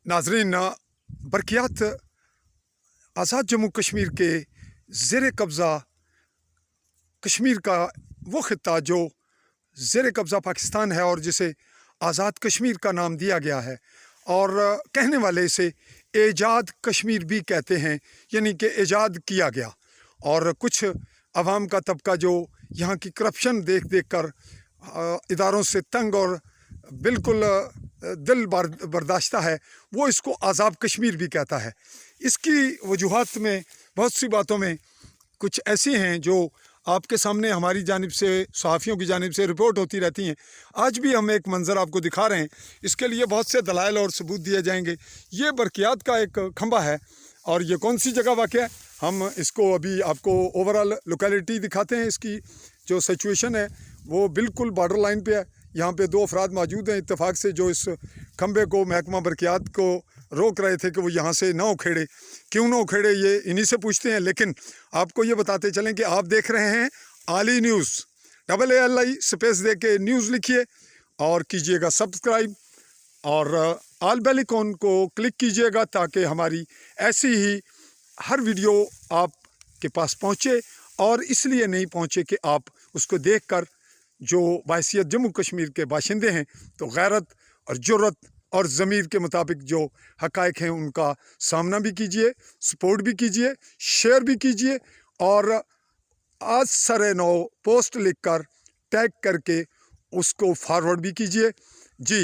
नाजरीन, बरक़ियात आज़ाद जम्मू कश्मीर के ज़ेर कब्ज़ा कश्मीर का वो ख़ित्ता जो ज़ेर कब्ज़ा पाकिस्तान है और जिसे आज़ाद कश्मीर का नाम दिया गया है, और कहने वाले इसे एजाद कश्मीर भी कहते हैं, यानी कि एजाद किया गया। और कुछ अवाम का तबका जो यहाँ की करप्शन देख देख कर इदारों से तंग और बिल्कुल दिल बर्दाश्ता है, वो इसको आज़ाद कश्मीर भी कहता है। इसकी वजूहात में बहुत सी बातों में कुछ ऐसी हैं जो आपके सामने हमारी जानिब से, सहाफ़ियों की जानिब से रिपोर्ट होती रहती हैं। आज भी हम एक मंज़र आपको दिखा रहे हैं, इसके लिए बहुत से दलाइल और सबूत दिए जाएंगे। ये बरक़ियात का एक खंबा है और ये कौन सी जगह वाक़या है, हम इसको अभी आपको ओवरऑल लोकेलिटी दिखाते हैं। इसकी जो सिचुएशन है वो बिल्कुल बॉर्डर लाइन पे है। यहाँ पे दो अफराद मौजूद हैं इत्तेफाक से, जो इस खंबे को, महकमा बरक़ियात को रोक रहे थे कि वो यहाँ से ना उखेड़े। क्यों ना उखेड़े ये इन्हीं से पूछते हैं, लेकिन आपको ये बताते चलें कि आप देख रहे हैं आली न्यूज़। AALI स्पेस दे के न्यूज़ लिखिए और कीजिएगा सब्सक्राइब और आल बेल आइकन को क्लिक कीजिएगा ताकि हमारी ऐसी ही हर वीडियो आपके पास पहुँचे, और इसलिए नहीं पहुँचे कि आप उसको देखकर जो बाहैसियत जम्मू कश्मीर के बाशिंदे हैं तो गैरत और जुर्रत और ज़मीर के मुताबिक जो हक़ाइक़ हैं उनका सामना भी कीजिए, सपोर्ट भी कीजिए, शेयर भी कीजिए, और आज सरे नौ पोस्ट लिखकर टैग करके उसको फॉरवर्ड भी कीजिए। जी,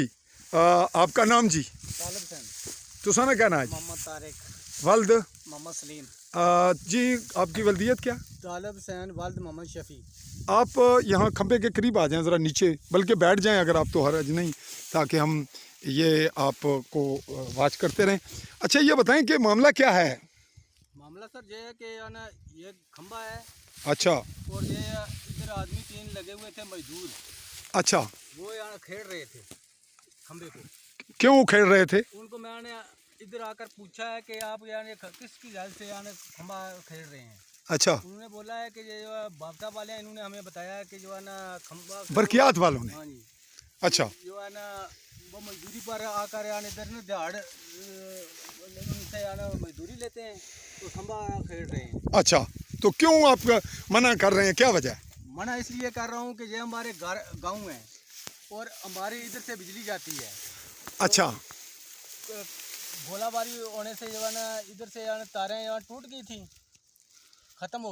आपका नाम जी? तालिब हुसैन। तुसाना क्या नाम है? मोहम्मद तारिक। वल्द? मोहम्मद सलीम। जी, आपकी वल्दियत क्या? तालिब हुसैन वल्द मोहम्मद शफी। आप यहाँ खंबे के करीब आ जाएं, ज़रा नीचे, बल्कि बैठ जाएं अगर आप, तो हरज नहीं, ताकि हम ये आपको वाच करते रहें। अच्छा, ये बताएं कि मामला क्या है? मामला सर ये है कि ना ये खंबा है। अच्छा। और ये इधर आदमी 3 लगे हुए थे मजदूर। अच्छा। वो यहाँ खेल रहे थे खंबे को। क्यों खेल रहे थे? उनको मैंने इधर आकर पूछा है कि आप यानी किसकी जाल से यानी खंबा खेल रहे हैं। अच्छा। उन्होंने बोला है कि ये जो बाबता वाले हैं, इन्होंने हमें बताया है कि जो है ना खंबा बरक़ियात वालों ने? हाँ जी। अच्छा। जो है ना वो मजदूरी पर आकर यानी इधर ना दिहाड़ उनसे यानी मजदूरी लेते हैं तो खंबा खेल रहे हैं। अच्छा, तो क्यों आप मना कर रहे हैं, क्या वजह है? मना इसलिए कर रहा हूँ कि ये हमारे गाँव है और हमारी इधर से बिजली जाती है। अच्छा। तो गोलाबारी होने से जो है ना इधर से यानी तारें यहाँ टूट गई थी, ख़त्म हो